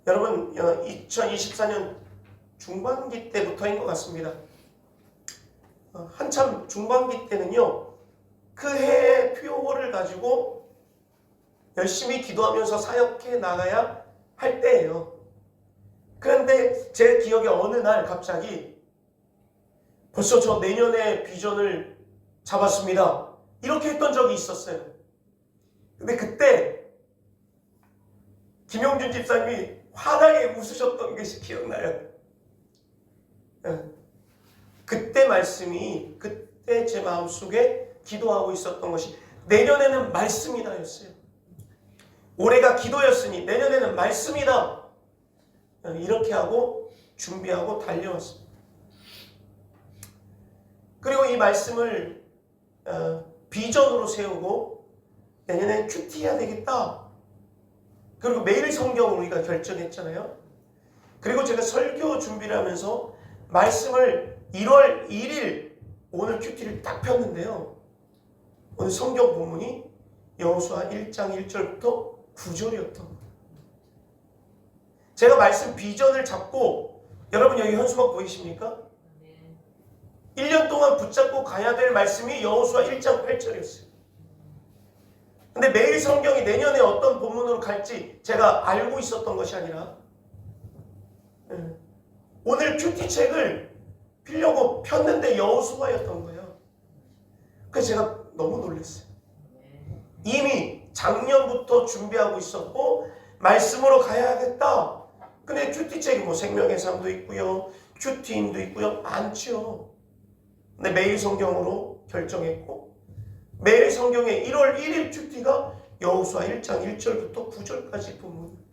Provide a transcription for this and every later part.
여러분 2024년 중반기 때부터인 것 같습니다. 한참 중반기 때는요, 그 해의 표어를 가지고 열심히 기도하면서 사역해 나가야 할 때예요. 그런데 제 기억에 어느 날 갑자기 벌써 저 내년에 비전을 잡았습니다, 이렇게 했던 적이 있었어요. 근데 그때 김용준 집사님이 환하게 웃으셨던 것이 기억나요. 그때 말씀이, 그때 제 마음속에 기도하고 있었던 것이 내년에는 말씀이다 였어요. 올해가 기도였으니 내년에는 말씀이다, 이렇게 하고 준비하고 달려왔습니다. 그리고 이 말씀을 비전으로 세우고 내년에 큐티 해야 되겠다. 그리고 매일 성경을 우리가 결정했잖아요. 그리고 제가 설교 준비를 하면서 말씀을 1월 1일 오늘 큐티를 딱 폈는데요. 오늘 성경 본문이 여호수아 1장 1절부터 9절이었던 거예요. 제가 말씀 비전을 잡고, 여러분 여기 현수막 보이십니까? 1년 동안 붙잡고 가야 될 말씀이 여호수아 1장 8절이었어요. 근데 매일 성경이 내년에 어떤 본문으로 갈지 제가 알고 있었던 것이 아니라 오늘 큐티 책을 피려고 폈는데 여호수아였던 거예요. 그래서 제가 너무 놀랐어요. 이미 작년부터 준비하고 있었고 말씀으로 가야겠다. 근데 큐티 책이 뭐 생명의 삶도 있고요, 큐티인도 있고요, 많죠. 근데 매일 성경으로 결정했고, 매일 성경의 1월 1일 큐티가 여호수아 1장 1절부터 9절까지 본문입니다.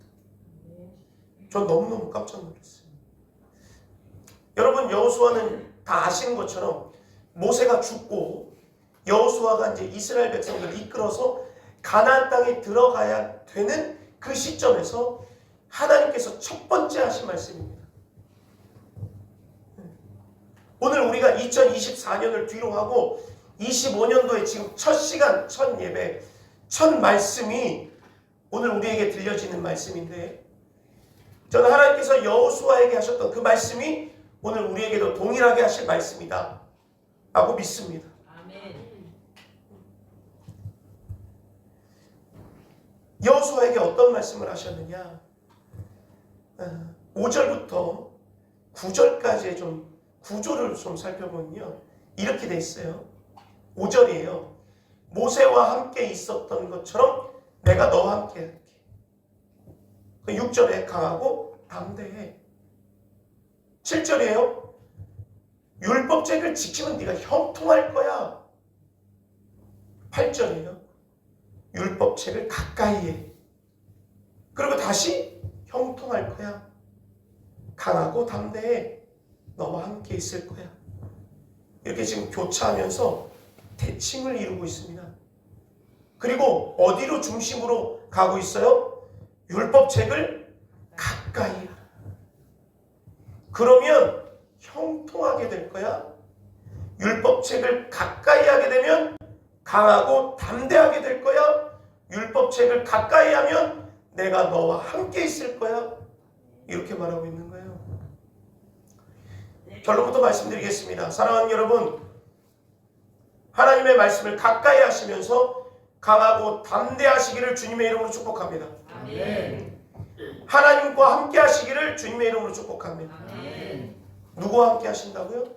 전 너무너무 깜짝 놀랐어요. 여러분, 여호수아는 다 아시는 것처럼 모세가 죽고 여호수아가 이제 이스라엘 백성들을 이끌어서 가나안 땅에 들어가야 되는 그 시점에서 하나님께서 첫 번째 하신 말씀입니다. 오늘 우리가 2024년을 뒤로 하고 25년도에 지금 첫 시간, 첫 예배, 첫 말씀이 오늘 우리에게 들려지는 말씀인데, 저는 하나님께서 여호수아에게 하셨던 그 말씀이 오늘 우리에게도 동일하게 하실 말씀이다 라고 믿습니다. 아멘. 여호수아에게 어떤 말씀을 하셨느냐, 5절부터 9절까지의 좀 구조를 좀 살펴보면요, 이렇게 돼 있어요. 5절이에요. 모세와 함께 있었던 것처럼 내가 너와 함께 할게. 6절에 강하고 담대해. 7절이에요. 율법책을 지키면 네가 형통할 거야. 8절이에요. 율법책을 가까이 해. 그리고 다시 형통할 거야. 강하고 담대해. 너와 함께 있을 거야. 이렇게 지금 교차하면서 대칭을 이루고 있습니다. 그리고 어디로 중심으로 가고 있어요? 율법책을 가까이 하라. 그러면 형통하게 될 거야. 율법책을 가까이 하게 되면 강하고 담대하게 될 거야. 율법책을 가까이 하면 내가 너와 함께 있을 거야. 이렇게 말하고 있는 거예요. 결론부터 말씀드리겠습니다. 사랑하는 여러분, 하나님의 말씀을 가까이 하시면서 강하고 담대하시기를 주님의 이름으로 축복합니다. 아멘. 하나님과 함께 하시기를 주님의 이름으로 축복합니다. 아멘. 누구와 함께 하신다고요?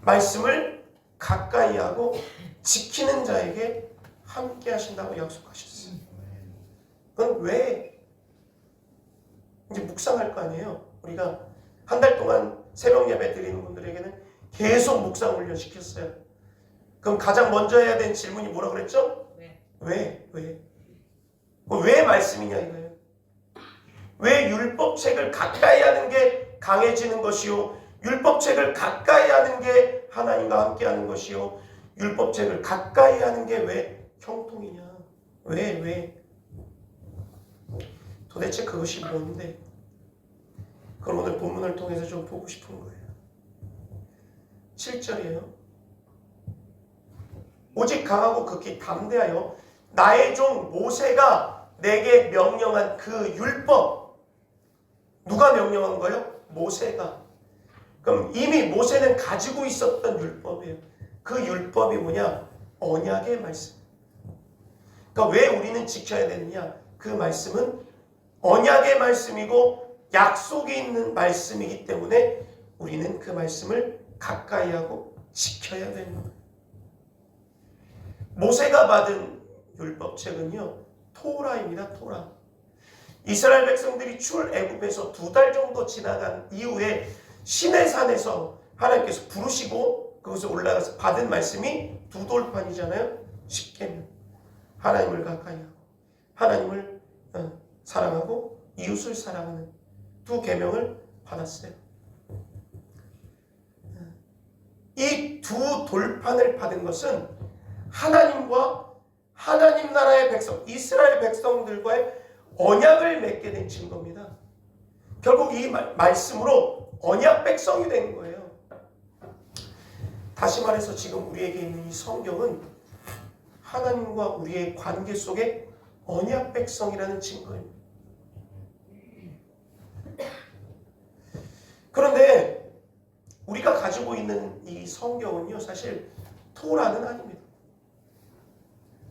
말씀을 가까이 하고 지키는 자에게 함께 하신다고 약속하셨어요. 그건 왜? 이제 묵상할 거 아니에요. 우리가 한 달 동안 새벽 예배 드리는 분들에게는 계속 묵상 훈련 시켰어요. 그럼 가장 먼저 해야 되는 질문이 뭐라고 그랬죠? 왜? 왜 말씀이냐 이거예요. 왜 율법책을 가까이 하는 게 강해지는 것이요, 율법책을 가까이 하는 게 하나님과 함께 하는 것이요, 율법책을 가까이 하는 게 왜 형통이냐. 왜? 도대체 그것이 뭔데? 그걸 오늘 본문을 통해서 좀 보고 싶은 거예요. 7절이에요. 오직 강하고 극히 담대하여 나의 종 모세가 내게 명령한 그 율법, 명령한 거예요? 모세가. 그럼 이미 모세는 가지고 있었던 율법이에요. 그 율법이 뭐냐? 언약의 말씀. 그러니까 왜 우리는 지켜야 되느냐? 그 말씀은 언약의 말씀이고 약속이 있는 말씀이기 때문에 우리는 그 말씀을 가까이 하고 지켜야 되는 거예요. 모세가 받은 율법책은요, 토라입니다. 토라. 이스라엘 백성들이 출애굽에서 2달 정도 지나간 이후에 시내산에서 하나님께서 부르시고 그곳에 올라가서 받은 말씀이 2돌판이잖아요. 십계명. 하나님을 가까이 하고 하나님을 사랑하고 이웃을 사랑하는 2계명을 받았어요. 이 2돌판을 받은 것은 하나님과 하나님 나라의 백성, 이스라엘 백성들과의 언약을 맺게 된 증거입니다. 결국 이 말씀으로 언약 백성이 된 거예요. 다시 말해서 지금 우리에게 있는 이 성경은 하나님과 우리의 관계 속에 언약 백성이라는 증거입니다. 그런데 우리가 가지고 있는 이 성경은요, 사실 토라는 아닙니다.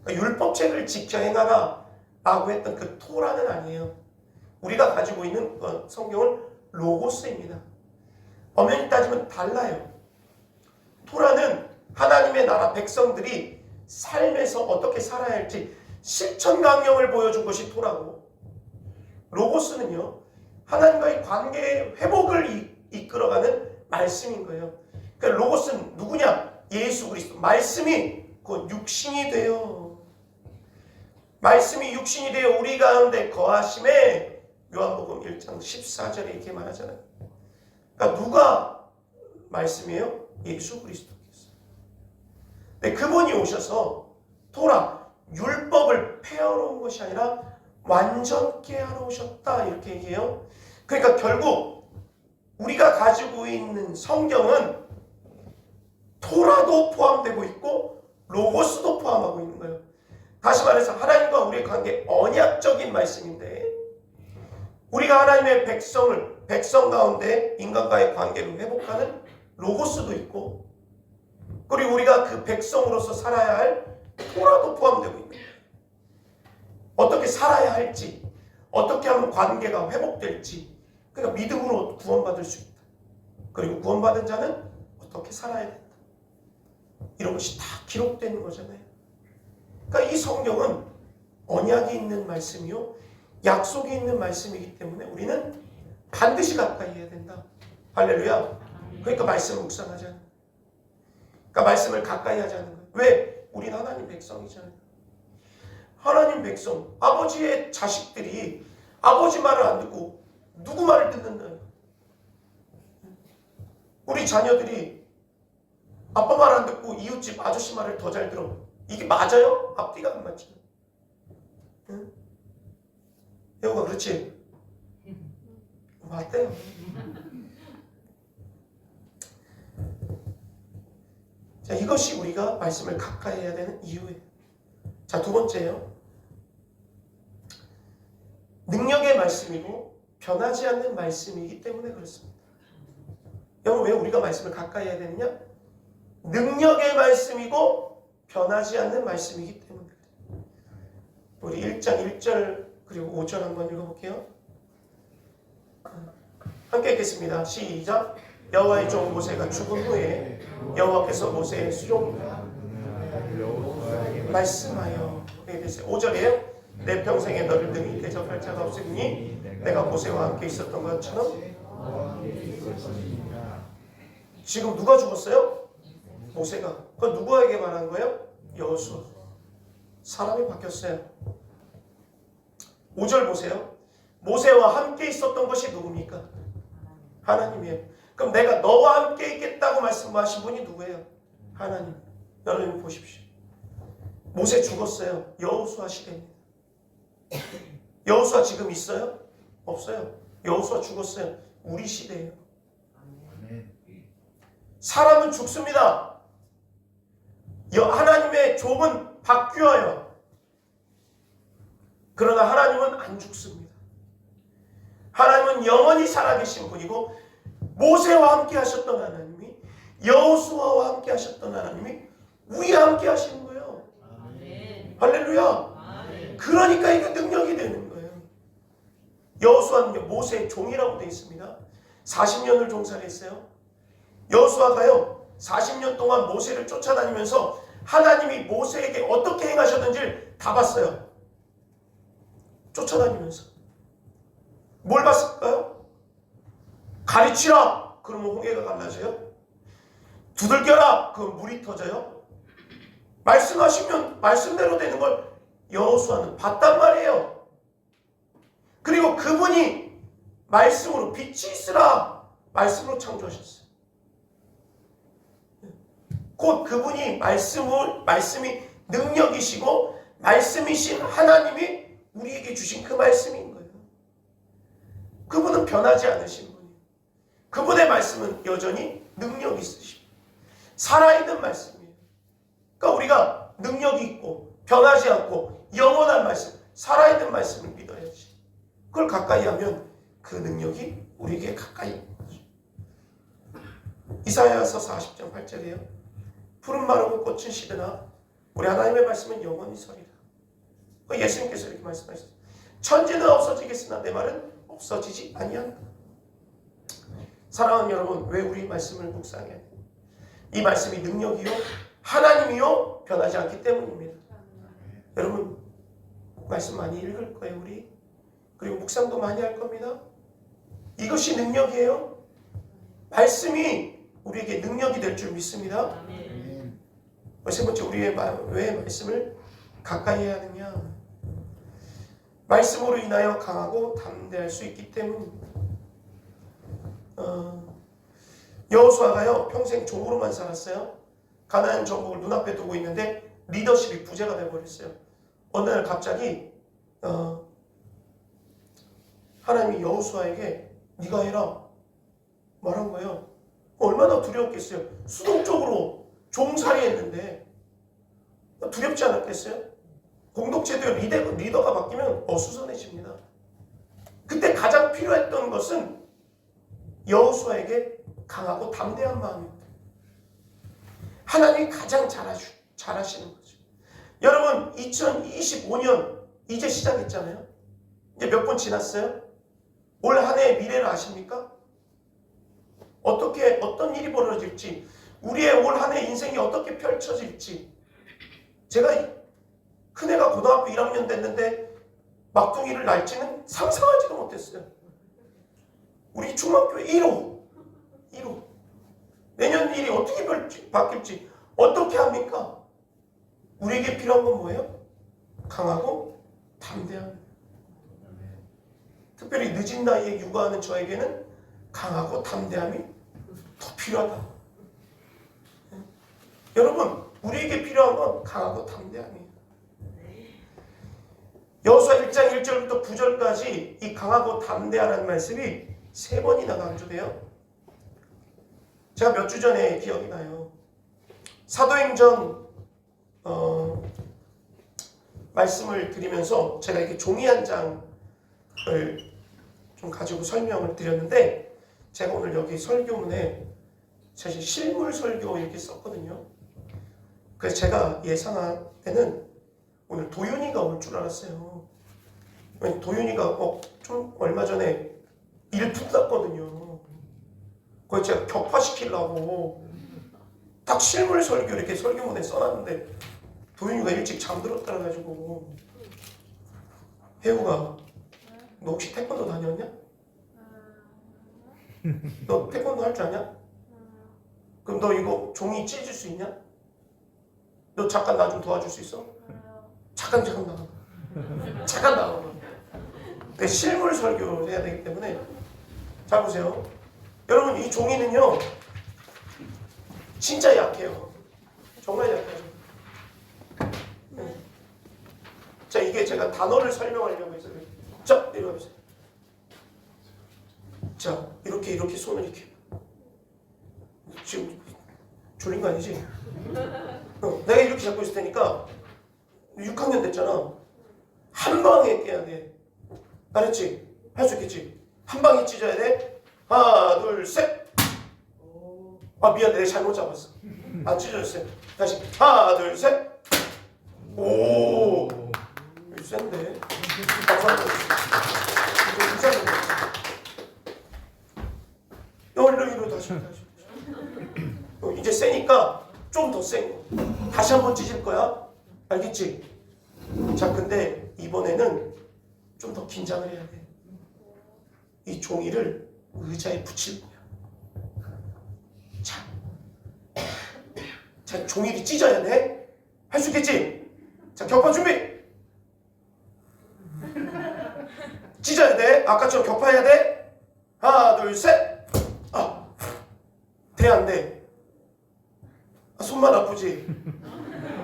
그러니까 율법책을 지켜 행하라 라고 했던 그 토라는 아니에요. 우리가 가지고 있는 성경은 로고스입니다. 엄연히 따지면 달라요. 토라는 하나님의 나라 백성들이 삶에서 어떻게 살아야 할지 실천 강령을 보여준 것이 토라고, 로고스는요, 하나님과의 관계의 회복을 이끌어가는 말씀인 거예요. 그러니까 로고스는 누구냐? 예수 그리스도. 말씀이 곧 육신이 되어, 말씀이 육신이 되어 우리 가운데 거하심에, 요한복음 1장 14절에 이렇게 말하잖아요. 그러니까 누가 말씀이에요? 예수 그리스도였어요. 근데 그분이 오셔서 토라, 율법을 폐하러 온 것이 아니라 완전케 하러 오셨다, 이렇게 얘기해요. 그러니까 결국 우리가 가지고 있는 성경은 토라도 포함되고 있고 로고스도 포함하고 있는 거예요. 다시 말해서 하나님과 우리의 관계, 언약적인 말씀인데, 우리가 하나님의 백성 가운데 인간과의 관계를 회복하는 로고스도 있고, 그리고 우리가 그 백성으로서 살아야 할 토라도 포함되고 있는 거예요. 어떻게 살아야 할지, 어떻게 하면 관계가 회복될지, 그러니까 믿음으로 구원받을 수 있다. 그리고 구원받은 자는 어떻게 살아야 된다. 이런 것이 다 기록되는 거잖아요. 그러니까 이 성경은 언약이 있는 말씀이요, 약속이 있는 말씀이기 때문에 우리는 반드시 가까이 해야 된다. 할렐루야. 그러니까 말씀을 묵상하자는 거예요. 그러니까 말씀을 가까이 하자는 거예요. 왜? 우리는 하나님 백성이잖아요. 하나님 백성, 아버지의 자식들이 아버지 말을 안 듣고 누구 말을 듣는다요? 우리 자녀들이 아빠 말 안 듣고 이웃집 아저씨 말을 더 잘 들어. 이게 맞아요? 앞뒤가 안 맞지. 응? 여우가 그렇지? 맞대요. 자, 이것이 우리가 말씀을 가까이 해야 되는 이유예요. 자, 2번째요. 능력의 말씀이고 변하지 않는 말씀이기 때문에 그렇습니다. 여러분, 왜 우리가 말씀을 가까이 해야 되느냐? 능력의 말씀이고 변하지 않는 말씀이기 때문에 그래요. 우리 1장 1절 그리고 5절 한번 읽어볼게요. 함께 읽겠습니다. 시작. 여호와의 종 모세가 죽은 후에 여호와께서 모세의 수종 말씀하여, 5절이에요. 내 평생에 너를 능히 대적할 자가 없으니 내가 모세와 함께 있었던 것처럼. 지금 누가 죽었어요? 모세가. 그건 누구에게 말한 거예요? 여호수아. 사람이 바뀌었어요. 5절 보세요. 모세와 함께 있었던 것이 누굽니까? 하나님이에요. 그럼 내가 너와 함께 있겠다고 말씀하신 분이 누구예요? 하나님. 여러분 보십시오. 모세 죽었어요. 여호수아 시대입니다. 여호수아 지금 있어요? 없어요. 여호수아 죽었어요. 우리 시대예요. 사람은 죽습니다. 하나님의 종은 바뀌어요. 그러나 하나님은 안 죽습니다. 하나님은 영원히 살아계신 분이고 모세와 함께 하셨던 하나님이 여호수아와 함께 하셨던 하나님이 우리와 함께 하시는 거예요. 아멘. 할렐루야. 아멘. 그러니까 이게 능력이 되는 거예요. 여호수아는 모세의 종이라고 되어 있습니다. 40년을 종사를 했어요. 여호수아가요 40년 동안 모세를 쫓아다니면서 하나님이 모세에게 어떻게 행하셨는지를 다 봤어요. 쫓아다니면서 뭘 봤을까요? 가르치라 그러면 홍해가 갈라져요. 두들겨라 그럼 물이 터져요. 말씀하시면 말씀대로 되는 걸 여호수아는 봤단 말이에요. 그리고 그분이 말씀으로 빛이 있으라 말씀으로 창조하셨어요. 곧 그분이 말씀이 능력이시고 말씀이신 하나님이 우리에게 주신 그 말씀인 거예요. 그분은 변하지 않으신 분이에요. 그분의 말씀은 여전히 능력이 있으시고 살아있는 말씀이에요. 그러니까 우리가 능력이 있고 변하지 않고 영원한 말씀, 살아있는 말씀을 믿어야지. 그걸 가까이 하면 그 능력이 우리에게 가까이 있는 거죠. 이사야서 40장 8절이에요. 푸른 마르고 꽃은 시드나 우리 하나님의 말씀은 영원히 서리라. 예수님께서 이렇게 말씀하셨어요. 천지는 없어지겠으나 내 말은 없어지지 아니한다. 사랑하는 여러분, 왜 우리 말씀을 묵상해야 돼요? 이 말씀이 능력이요 하나님이요 변하지 않기 때문입니다. 여러분 말씀 많이 읽을 거예요 우리. 그리고 묵상도 많이 할 겁니다. 이것이 능력이에요. 말씀이 우리에게 능력이 될 줄 믿습니다. 세 번째, 우리의 왜 말씀을 가까이 해야 하느냐? 말씀으로 인하여 강하고 담대할 수 있기 때문입니다. 여호수아가요 평생 종으로만 살았어요. 가나안 정복을 눈앞에 두고 있는데 리더십이 부재가 되어버렸어요. 어느 날 갑자기 하나님이 여호수아에게 네가 해라 말한 거예요. 얼마나 두려웠겠어요. 수동적으로 종살이 했는데 두렵지 않았겠어요? 공동체도 리더가 바뀌면 어수선해집니다. 그때 가장 필요했던 것은 여호수아에게 강하고 담대한 마음입니다. 하나님이 가장 잘하시는 거죠. 여러분 2025년 이제 시작했잖아요. 이제 몇 번 지났어요? 올 한 해의 미래를 아십니까? 어떤 일이 벌어질지, 우리의 올 한 해 인생이 어떻게 펼쳐질지. 제가 큰애가 고등학교 1학년 됐는데 막둥이를 낳을지는 상상하지도 못했어요. 우리 중학교에 1호. 내년 일이 어떻게 바뀔지 어떻게 합니까? 우리에게 필요한 건 뭐예요? 강하고 담대함. 특별히 늦은 나이에 육아하는 저에게는 강하고 담대함이 더 필요하다. 여러분, 우리에게 필요한 건 강하고 담대함이에요. 여호수아 1장 1절부터 9절까지 이 강하고 담대하라는 말씀이 3번이나 강조돼요. 제가 몇 주 전에 기억이 나요. 사도행전 말씀을 드리면서 제가 이렇게 종이 한 장을 좀 가지고 설명을 드렸는데, 제가 오늘 여기 설교문에 사실 실물 설교 이렇게 썼거든요. 그래서 제가 예상한 때는 오늘 도윤이가 올 줄 알았어요. 도윤이가 좀 얼마 전에 일 붙었거든요. 그걸 제가 격파시키려고 딱 실물 설교 이렇게 설교문에 써놨는데 도윤이가 일찍 잠들었다 가지고, 혜우가 너 혹시 태권도 다녔냐? 너 태권도 할 줄 아냐? 그럼 너 이거 종이 찢을 수 있냐? 너 잠깐 나 좀 도와줄 수 있어? 잠깐 나가. 내 실물 설교를 해야 되기 때문에. 잘 보세요. 여러분, 이 종이는요 진짜 약해요. 정말 약해요. 자, 이게 제가 단어를 설명하려고 해서 자, 내려가보세요. 자, 이렇게 손을 이렇게. 지금 졸린 거 아니지? 내가 이렇게 잡고 있을 테니까 6학년 됐잖아. 한 방에 깨야 돼. 알았지? 할 수 있겠지? 한 방에 찢어야 돼. 하나, 둘, 셋. 아, 미안해. 내가 잘못 잡았어. 안 찢어졌어요. 다시. 하나, 둘, 셋. 오. 이거 센데. 감사합니다. 이로 다시. 이제 세니까 좀 더 센 거. 다시 한번 찢을 거야. 알겠지? 자, 근데 이번에는 좀 더 긴장을 해야 돼. 이 종이를 의자에 붙일 거야. 자, 종이를 찢어야 돼. 할 수 있겠지? 자, 격파 준비. 찢어야 돼. 아까처럼 격파해야 돼. 하나, 둘, 셋. 아, 돼, 안 돼? 아, 손만 아프지?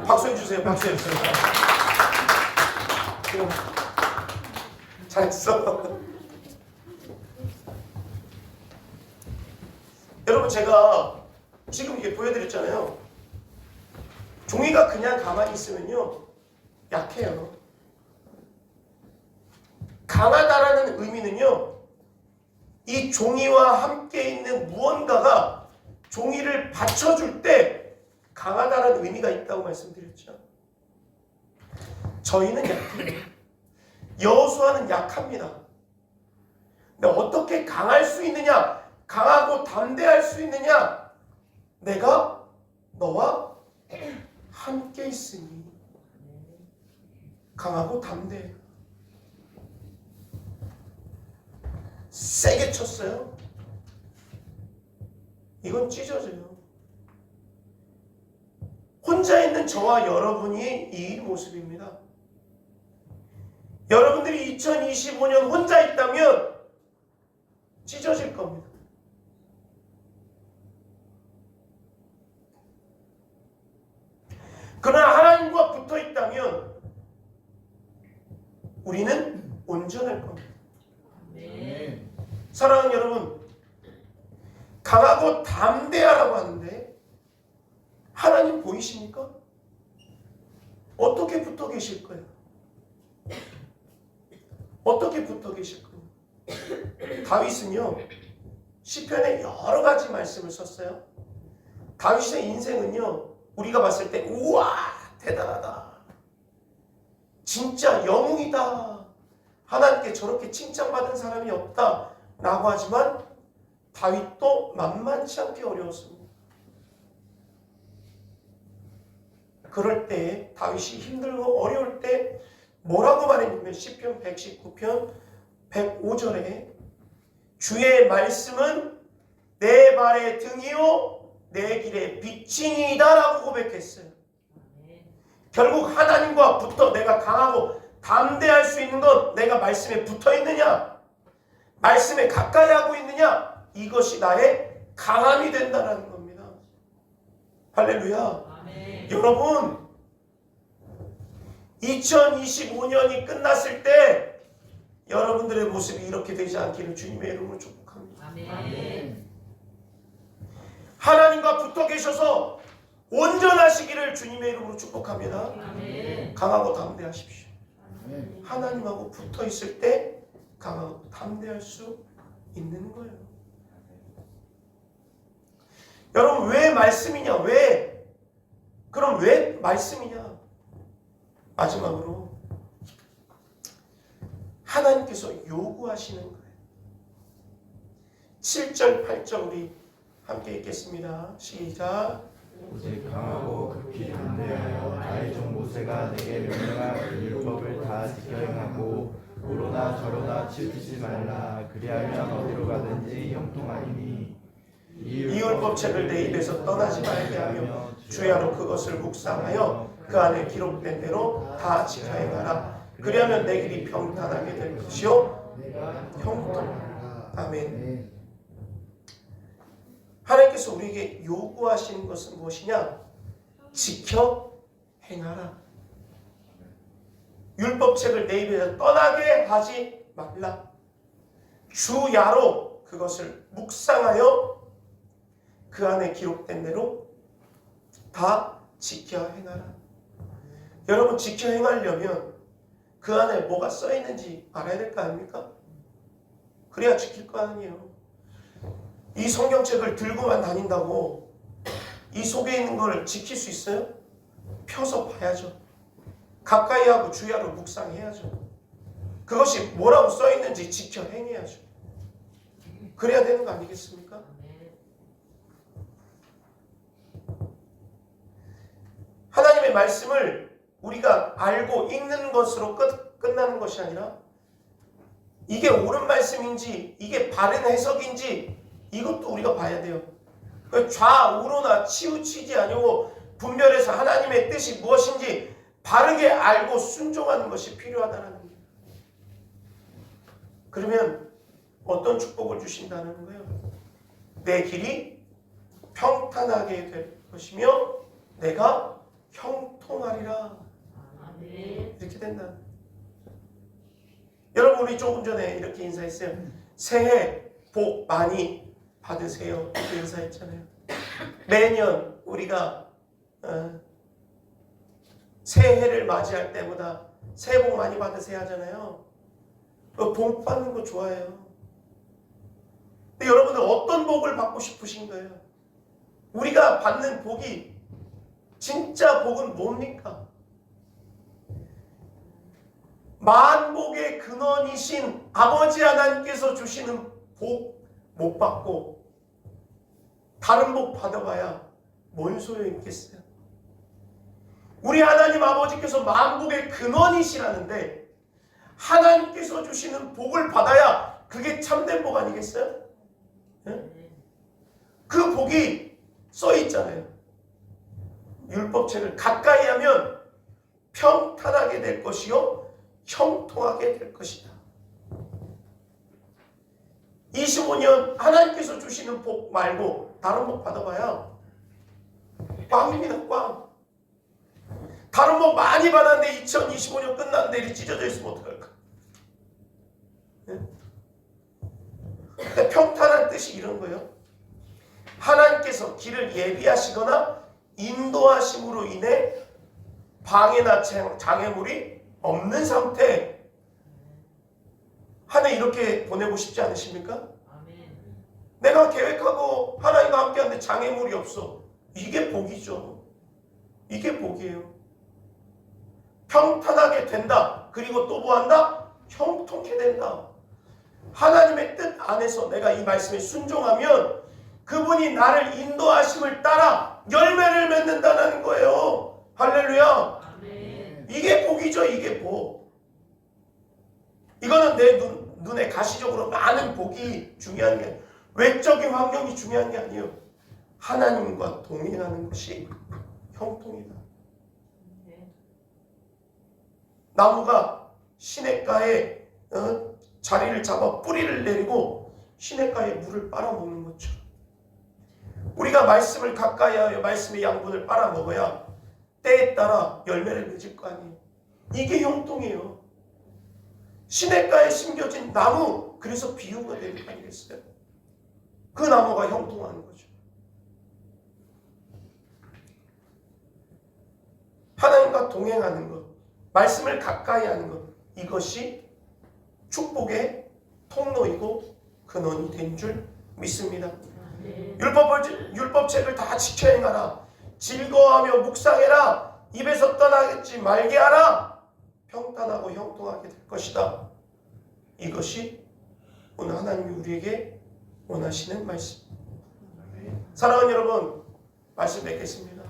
박수해 주세요. 박수해 주세요. 잘했어. 여러분, 제가 지금 이게 보여드렸잖아요. 종이가 그냥 가만히 있으면요, 약해요. 강하다라는 의미는요, 이 종이와 함께 있는 무언가가 종이를 받쳐줄 때 강하다라는 의미가 있다고 말씀드렸죠. 저희는 약해요. 여호수아는 약합니다. 근데 어떻게 강할 수 있느냐? 강하고 담대할 수 있느냐? 내가 너와 함께 있으니 강하고 담대해. 세게 쳤어요. 이건 찢어져요. 혼자 있는 저와 여러분이 이 모습입니다. 여러분들이 2025년 혼자 있다면 찢어질 겁니다. 그러나 하나님과 붙어 있다면 우리는 온전할 겁니다. 네. 사랑하는 여러분, 강하고 담대하라고 하는데 하나님 보이십니까? 어떻게 붙어 계실 거예요? 어떻게 붙어 계실 거예요? 다윗은요, 시편에 여러 가지 말씀을 썼어요. 다윗의 인생은요, 우리가 봤을 때 우와 대단하다, 진짜 영웅이다, 하나님께 저렇게 칭찬받은 사람이 없다 라고 하지만 다윗도 만만치 않게 어려웠습니다. 그럴 때 다윗이 힘들고 어려울 때 뭐라고 말했냐면 시편 119편 105절에 주의 말씀은 내 발의 등이요 내 길의 빛이니이다 라고 고백했어요. 결국 하나님과 붙어 내가 강하고 담대할 수 있는 건 내가 말씀에 붙어 있느냐, 말씀에 가까이 하고 있느냐, 이것이 나의 강함이 된다는 겁니다. 할렐루야. 아멘. 여러분, 2025년이 끝났을 때 여러분들의 모습이 이렇게 되지 않기를 주님의 이름으로 축복합니다. 아멘. 하나님과 붙어 계셔서 온전하시기를 주님의 이름으로 축복합니다. 아멘. 강하고 담대하십시오. 하나님하고 붙어 있을 때 강하고 담대할 수 있는 거예요. 여러분, 왜 말씀이냐? 왜? 그럼 왜 말씀이냐? 마지막으로 하나님께서 요구하시는 거예요. 7절, 8절 우리 함께 읽겠습니다. 시작. 오직 강하고 극히 담대하여 나의 종 모세가 내게 명령한 그 율법을 다 지켜 행하고 오로나 저로나 치우치지 말라. 그리하면 어디로 가든지 형통하리니 이 율법책을 내 입에서 떠나지 말게 하며 주야로 그것을 묵상하여 그 안에 기록된 대로 다 지켜 행하라. 그리하면 내 길이 평탄하게 될 것이요 형통하리라. 아멘. 하나님께서 우리에게 요구하시는 것은 무엇이냐? 지켜 행하라. 율법책을 내 입에서 떠나게 하지 말라. 주야로 그것을 묵상하여 그 안에 기록된 대로 다 지켜 행하라. 여러분, 지켜 행하려면 그 안에 뭐가 써 있는지 알아야 될 거 아닙니까? 그래야 지킬 거 아니에요. 이 성경책을 들고만 다닌다고 이 속에 있는 걸 지킬 수 있어요? 펴서 봐야죠. 가까이 하고 주야로 묵상해야죠. 그것이 뭐라고 써있는지 지켜 행해야죠. 그래야 되는 거 아니겠습니까? 하나님의 말씀을 우리가 알고 읽는 것으로 끝나는 것이 아니라 이게 옳은 말씀인지 이게 바른 해석인지 이것도 우리가 봐야 돼요. 좌우로나 치우치지 아니고 분별해서 하나님의 뜻이 무엇인지 바르게 알고 순종하는 것이 필요하다는 거예요. 그러면 어떤 축복을 주신다는 거예요? 내 길이 평탄하게 될 것이며 내가 형통하리라. 이렇게 된다. 여러분 우리 조금 전에 이렇게 인사했어요. 새해 복 많이 받으세요. 이렇게 인사했잖아요. 매년 우리가 새해를 맞이할 때마다 새해 복 많이 받으세요 하잖아요. 복 받는 거 좋아해요. 근데 여러분들 어떤 복을 받고 싶으신 거예요? 우리가 받는 복이 진짜 복은 뭡니까? 만복의 근원이신 아버지 하나님께서 주시는 복 못 받고 다른 복 받아봐야 뭔 소용이 있겠어요? 우리 하나님 아버지께서 만복의 근원이시라는데 하나님께서 주시는 복을 받아야 그게 참된 복 아니겠어요? 네? 그 복이 써 있잖아요. 율법책을 가까이 하면 평탄하게 될 것이요 형통하게 될 것이다. 25년 하나님께서 주시는 복 말고 다른 복 받아봐야 꽝입니다. 꽝. 다른 복 많이 받았는데 2025년 끝났는데 이렇게 찢어져 있으면 어떡할까? 네? 그러니까 평탄한 뜻이 이런 거예요. 하나님께서 길을 예비하시거나 인도하심으로 인해 방해나 장애물이 없는 상태. 한 해 이렇게 보내고 싶지 않으십니까? 내가 계획하고 하나님과 함께하는데 장애물이 없어. 이게 복이죠. 이게 복이에요. 평탄하게 된다. 그리고 또 뭐한다? 형통케 된다. 하나님의 뜻 안에서 내가 이 말씀에 순종하면 그분이 나를 인도하심을 따라 열매를 맺는다는 거예요. 할렐루야. 아멘. 이게 복이죠. 이게 복. 이거는 내 눈에 가시적으로 많은 복이 중요한 게 아니에요. 외적인 환경이 중요한 게 아니에요. 하나님과 동행하는 것이 형통이다. 나무가 시냇가에 자리를 잡아 뿌리를 내리고 시냇가에 물을 빨아먹는 것처럼 우리가 말씀을 가까이 하여 말씀의 양분을 빨아먹어야 때에 따라 열매를 맺을 거 아니에요. 이게 형통이에요. 시냇가에 심겨진 나무, 그래서 비유가 되는 거 아니겠어요? 그 나무가 형통하는 거죠. 하나님과 동행하는 것, 말씀을 가까이 하는 것, 이것이 축복의 통로이고 근원이 된 줄 믿습니다. 율법책을 다 지켜 행하라. 즐거워하며 묵상해라. 입에서 떠나지 말게 하라. 평탄하고 형통하게 될 것이다. 이것이 오늘 하나님이 우리에게 원하시는 말씀. 사랑하는 여러분, 말씀 뵙겠습니다.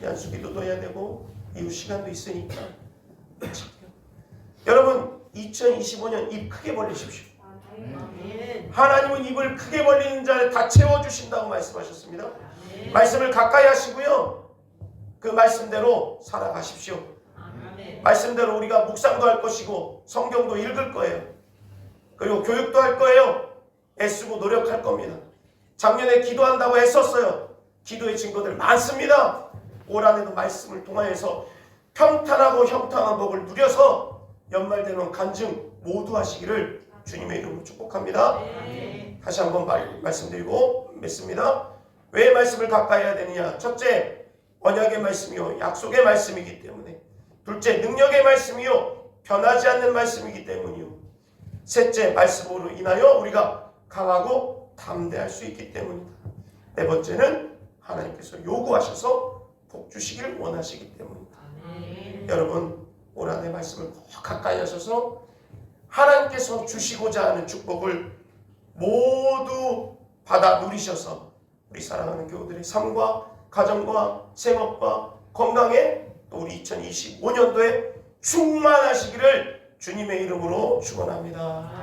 양수기도도 해야 되고 이후 시간도 있으니까 여러분 2025년 입 크게 벌리십시오. 하나님은 입을 크게 벌리는 자를 다 채워주신다고 말씀하셨습니다. 말씀을 가까이 하시고요, 그 말씀대로 살아가십시오. 말씀대로 우리가 묵상도 할 것이고 성경도 읽을 거예요. 그리고 교육도 할 거예요. 애쓰고 노력할 겁니다. 작년에 기도한다고 애썼어요. 기도의 증거들 많습니다. 올 한해도 말씀을 통하여서 평탄하고 형통한 복을 누려서 연말 되는 간증 모두 하시기를 주님의 이름으로 축복합니다. 다시 한번 말씀드리고 맺습니다. 왜 말씀을 가까이 해야 되느냐? 첫째, 언약의 말씀이요 약속의 말씀이기 때문에. 둘째, 능력의 말씀이요 변하지 않는 말씀이기 때문이요. 셋째, 말씀으로 인하여 우리가 강하고 담대할 수 있기 때문이다. 네 번째는 하나님께서 요구하셔서 복 주시길 원하시기 때문이다. 여러분, 올 한해 말씀을 더 가까이 하셔서 하나님께서 주시고자 하는 축복을 모두 받아 누리셔서 우리 사랑하는 교우들의 삶과 가정과 생업과 건강에 또 우리 2025년도에 충만하시기를 주님의 이름으로 축원합니다.